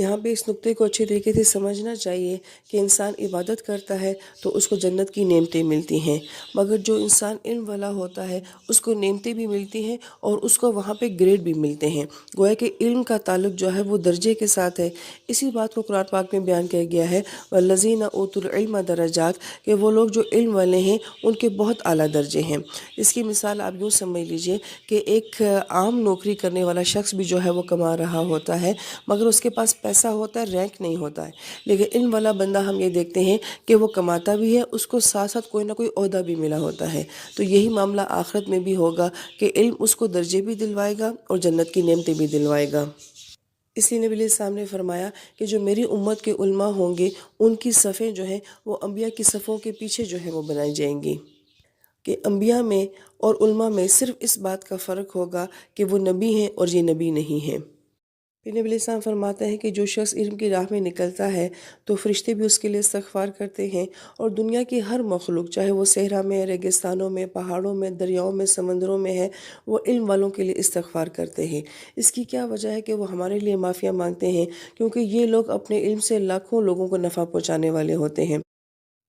یہاں پہ اس نقطے کو اچھے طریقے سے سمجھنا چاہیے کہ انسان عبادت کرتا ہے تو اس کو جنت کی نعمتیں ملتی ہیں، مگر جو انسان علم والا ہوتا ہے اس کو نعمتیں بھی ملتی ہیں اور اس کو وہاں پہ گریڈ بھی ملتے ہیں۔ گویا کہ علم کا تعلق جو ہے وہ درجے کے ساتھ ہے۔ اسی بات کو قرآن پاک میں بیان کیا گیا ہے، وَالَّذِينَ أُوتُوا الْعِلْمَ دَرَجَاتٍ، کہ وہ لوگ جو علم والے ہیں ان کے بہت اعلیٰ درجے ہیں۔ اس کی مثال آپ یوں سمجھ لیجئے کہ ایک عام نوکری کرنے والا شخص بھی جو ہے وہ کما رہا ہوتا ہے، مگر اس کے پاس پیسہ ہوتا ہے، رینک نہیں ہوتا ہے۔ لیکن علم والا بندہ ہم یہ دیکھتے ہیں کہ وہ کماتا بھی ہے، اس کو ساتھ ساتھ کوئی نہ کوئی عہدہ بھی ملا ہوتا ہے۔ تو یہی معاملہ آخرت میں بھی ہوگا کہ علم اس کو درجے بھی دلوائے گا اور جنت کی نعمتیں بھی دلوائے گا۔ اس لیے نبی علیہ السلام نے فرمایا کہ جو میری امت کے علماء ہوں گے ان کی صفیں جو ہیں وہ انبیاء کی صفوں کے پیچھے جو ہیں وہ بنائی جائیں گی، کہ انبیاء میں اور علماء میں صرف اس بات کا فرق ہوگا کہ وہ نبی ہیں اور یہ نبی نہیں ہیں۔ پھر نبی علیہ السلام فرماتے ہیں کہ جو شخص علم کی راہ میں نکلتا ہے تو فرشتے بھی اس کے لیے استغفار کرتے ہیں، اور دنیا کی ہر مخلوق، چاہے وہ صحرا میں، ریگستانوں میں، پہاڑوں میں، دریاؤں میں، سمندروں میں ہے، وہ علم والوں کے لیے استغفار کرتے ہیں۔ اس کی کیا وجہ ہے کہ وہ ہمارے لیے معافیاں مانگتے ہیں؟ کیونکہ یہ لوگ اپنے علم سے لاکھوں لوگوں کو نفع پہنچانے والے ہوتے ہیں۔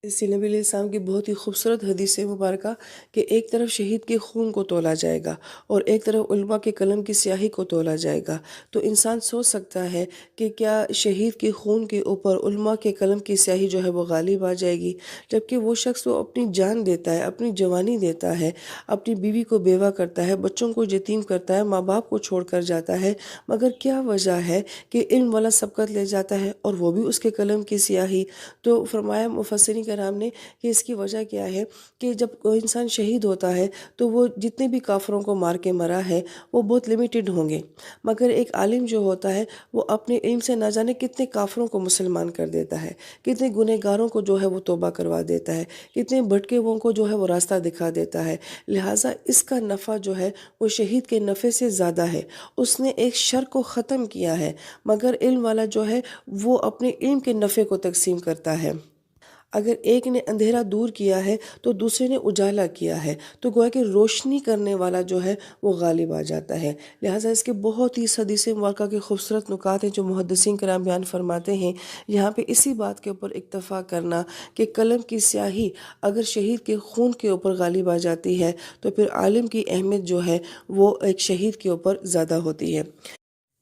اس سے نبی علیہ السلام کی بہت ہی خوبصورت حدیث مبارکہ کہ ایک طرف شہید کے خون کو تولا جائے گا اور ایک طرف علماء کے قلم کی سیاہی کو تولا جائے گا، تو انسان سوچ سکتا ہے کہ کیا شہید کے خون کے اوپر علماء کے قلم کی سیاہی جو ہے وہ غالب آ جائے گی؟ جبکہ وہ شخص وہ اپنی جان دیتا ہے، اپنی جوانی دیتا ہے، اپنی بیوی کو بیوہ کرتا ہے، بچوں کو یتیم کرتا ہے، ماں باپ کو چھوڑ کر جاتا ہے، مگر کیا وجہ ہے کہ علم والا سبقت لے جاتا ہے اور وہ بھی اس کے قلم کی سیاہی؟ تو فرمایا مفسرین کرام نے کہ اس کی وجہ کیا ہے کہ جب کوئی انسان شہید ہوتا ہے تو وہ جتنے بھی کافروں کو مار کے مرا ہے وہ بہت لیمیٹڈ ہوں گے، مگر ایک عالم جو ہوتا ہے وہ اپنے علم سے نہ جانے کتنے کافروں کو مسلمان کر دیتا ہے، کتنے گنہگاروں کو جو ہے وہ توبہ کروا دیتا ہے، کتنے بھٹکے ہوئوں کو جو ہے وہ راستہ دکھا دیتا ہے۔ لہٰذا اس کا نفع جو ہے وہ شہید کے نفع سے زیادہ ہے۔ اس نے ایک شر کو ختم کیا ہے، مگر علم والا جو ہے وہ اپنے علم کے نفع کو تقسیم کرتا ہے۔ اگر ایک نے اندھیرا دور کیا ہے تو دوسرے نے اجالا کیا ہے، تو گویا کہ روشنی کرنے والا جو ہے وہ غالب آ جاتا ہے۔ لہٰذا اس کے بہت ہی حدیث مبارکہ کے خوبصورت نکات ہیں جو محدثین کرام بیان فرماتے ہیں۔ یہاں پہ اسی بات کے اوپر اکتفا کرنا کہ قلم کی سیاہی اگر شہید کے خون کے اوپر غالب آ جاتی ہے تو پھر عالم کی اہمیت جو ہے وہ ایک شہید کے اوپر زیادہ ہوتی ہے۔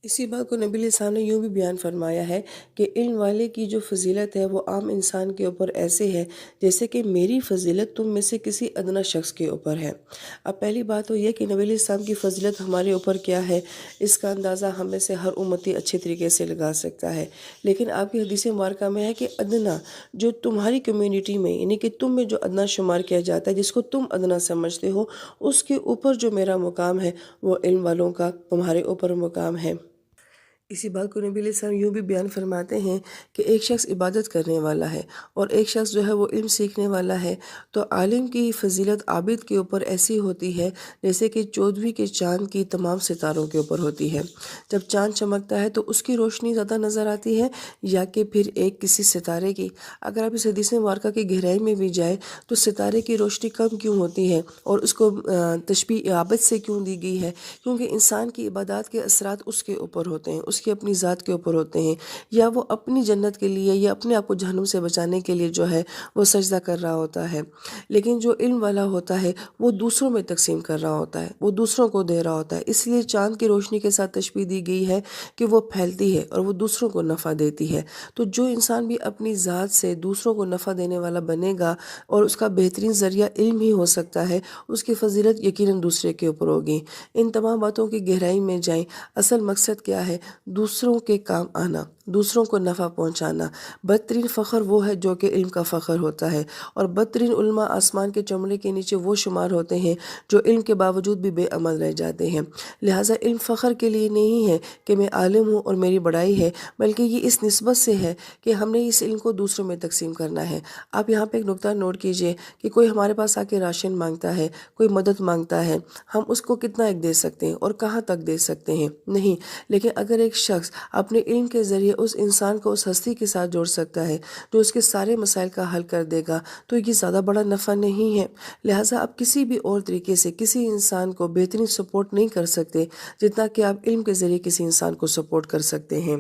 اسی بات کو نبی علیہ السلام نے یوں بھی بیان فرمایا ہے کہ علم والے کی جو فضیلت ہے وہ عام انسان کے اوپر ایسے ہے جیسے کہ میری فضیلت تم میں سے کسی ادنا شخص کے اوپر ہے۔ اب پہلی بات تو یہ کہ نبی علیہ السلام کی فضیلت ہمارے اوپر کیا ہے، اس کا اندازہ ہم میں سے ہر امتی اچھے طریقے سے لگا سکتا ہے، لیکن آپ کی حدیث مبارکہ میں ہے کہ ادنا جو تمہاری کمیونٹی میں، یعنی کہ تم میں جو ادنا شمار کیا جاتا ہے، جس کو تم ادنا سمجھتے ہو، اس کے اوپر جو میرا مقام ہے وہ علم والوں کا تمہارے اوپر مقام ہے۔ اسی بات کو نبی علیہ السلام یوں بھی بیان فرماتے ہیں کہ ایک شخص عبادت کرنے والا ہے اور ایک شخص جو ہے وہ علم سیکھنے والا ہے، تو عالم کی فضیلت عابد کے اوپر ایسی ہوتی ہے جیسے کہ 14ویں کے چاند کی تمام ستاروں کے اوپر ہوتی ہے۔ جب چاند چمکتا ہے تو اس کی روشنی زیادہ نظر آتی ہے یا کہ پھر ایک کسی ستارے کی؟ اگر آپ اس حدیث مبارکہ کی گہرائی میں بھی جائیں تو ستارے کی روشنی کم کیوں ہوتی ہے اور اس کو تشبیہ عابد سے کیوں دی گئی ہے؟ کیونکہ انسان کی عبادات کے اثرات اس کے اوپر ہوتے ہیں، اس کی اپنی ذات کے اوپر ہوتے ہیں، یا وہ اپنی جنت کے لیے یا اپنے آپ کو جہنم سے بچانے کے لیے جو ہے وہ سجدہ کر رہا ہوتا ہے۔ لیکن جو علم والا ہوتا ہے وہ دوسروں میں تقسیم کر رہا ہوتا ہے، وہ دوسروں کو دے رہا ہوتا ہے۔ اس لیے چاند کی روشنی کے ساتھ تشبیہ دی گئی ہے کہ وہ پھیلتی ہے اور وہ دوسروں کو نفع دیتی ہے۔ تو جو انسان بھی اپنی ذات سے دوسروں کو نفع دینے والا بنے گا اور اس کا بہترین ذریعہ علم ہی ہو سکتا ہے، اس کی فضیلت یقیناً دوسرے کے اوپر ہوگی۔ ان تمام باتوں کی گہرائی میں جائیں، اصل مقصد کیا ہے؟ دوسروں کے کام آنا، دوسروں کو نفع پہنچانا۔ بدترین فخر وہ ہے جو کہ علم کا فخر ہوتا ہے، اور بدترین علماء آسمان کے چمڑے کے نیچے وہ شمار ہوتے ہیں جو علم کے باوجود بھی بے عمل رہ جاتے ہیں۔ لہٰذا علم فخر کے لیے نہیں ہے کہ میں عالم ہوں اور میری بڑائی ہے، بلکہ یہ اس نسبت سے ہے کہ ہم نے اس علم کو دوسروں میں تقسیم کرنا ہے۔ آپ یہاں پہ ایک نقطہ نوٹ کیجئے کہ کوئی ہمارے پاس آ کے راشن مانگتا ہے، کوئی مدد مانگتا ہے، ہم اس کو کتنا ایک دے سکتے ہیں اور کہاں تک دے سکتے ہیں؟ نہیں۔ لیکن اگر ایک شخص اپنے علم کے ذریعے اس انسان کو اس ہستی کے ساتھ جوڑ سکتا ہے جو اس کے سارے مسائل کا حل کر دے گا، تو یہ زیادہ بڑا نفع نہیں ہے۔ لہٰذا آپ کسی بھی اور طریقے سے کسی انسان کو بہترین سپورٹ نہیں کر سکتے جتنا کہ آپ علم کے ذریعے کسی انسان کو سپورٹ کر سکتے ہیں۔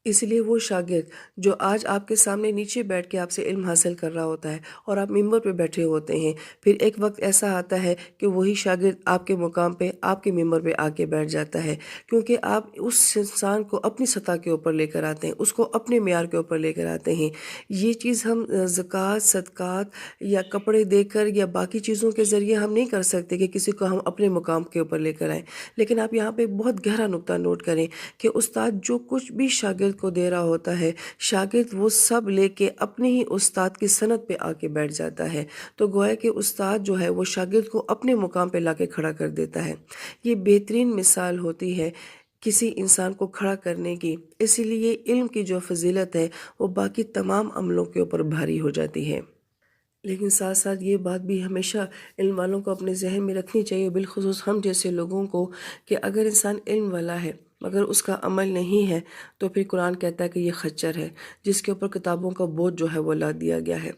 اس لیے وہ شاگرد جو آج آپ کے سامنے نیچے بیٹھ کے آپ سے علم حاصل کر رہا ہوتا ہے اور آپ ممبر پہ بیٹھے ہوتے ہیں، پھر ایک وقت ایسا آتا ہے کہ وہی شاگرد آپ کے مقام پہ آپ کے ممبر پہ آ کے بیٹھ جاتا ہے، کیونکہ آپ اس انسان کو اپنی سطح کے اوپر لے کر آتے ہیں، اس کو اپنے معیار کے اوپر لے کر آتے ہیں۔ یہ چیز ہم زکوٰۃ، صدقات یا کپڑے دے کر یا باقی چیزوں کے ذریعے ہم نہیں کر سکتے کہ کسی کو ہم اپنے مقام کے اوپر لے کر آئیں۔ لیکن آپ یہاں پہ بہت گہرا نقطہ نوٹ کریں کہ استاد جو کچھ بھی شاگرد کو دے رہا ہوتا ہے، شاگرد وہ سب لے کے اپنے ہی استاد کی سند پہ آ کے بیٹھ جاتا ہے، تو گویا کہ استاد جو ہے وہ شاگرد کو اپنے مقام پہ لا کے کھڑا کر دیتا ہے۔ یہ بہترین مثال ہوتی ہے کسی انسان کو کھڑا کرنے کی، اسی لیے علم کی جو فضیلت ہے وہ باقی تمام عملوں کے اوپر بھاری ہو جاتی ہے۔ لیکن ساتھ ساتھ یہ بات بھی ہمیشہ علم والوں کو اپنے ذہن میں رکھنی چاہیے، بالخصوص ہم جیسے لوگوں کو، کہ اگر انسان علم والا ہے مگر اس کا عمل نہیں ہے تو پھر قرآن کہتا ہے کہ یہ خچر ہے، جس کے اوپر کتابوں کا بوجھ جو ہے وہ لاد دیا گیا ہے۔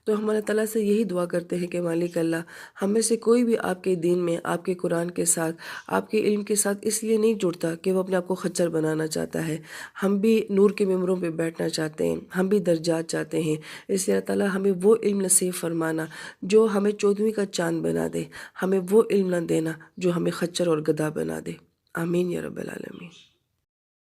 تو ہم اللہ تعالیٰ سے یہی دعا کرتے ہیں کہ مالک اللہ، ہم میں سے کوئی بھی آپ کے دین میں، آپ کے قرآن کے ساتھ، آپ کے علم کے ساتھ اس لیے نہیں جڑتا کہ وہ اپنے آپ کو خچر بنانا چاہتا ہے۔ ہم بھی نور کے ممبروں پہ بیٹھنا چاہتے ہیں، ہم بھی درجات چاہتے ہیں، اس لیے اللہ تعالیٰ ہمیں وہ علم نصیب فرمانا جو ہمیں 14ویں کا چاند بنا دے، ہمیں وہ علم نہ دینا جو ہمیں خچر اور گدھا بنا دے۔ آمین یا رب العالمین۔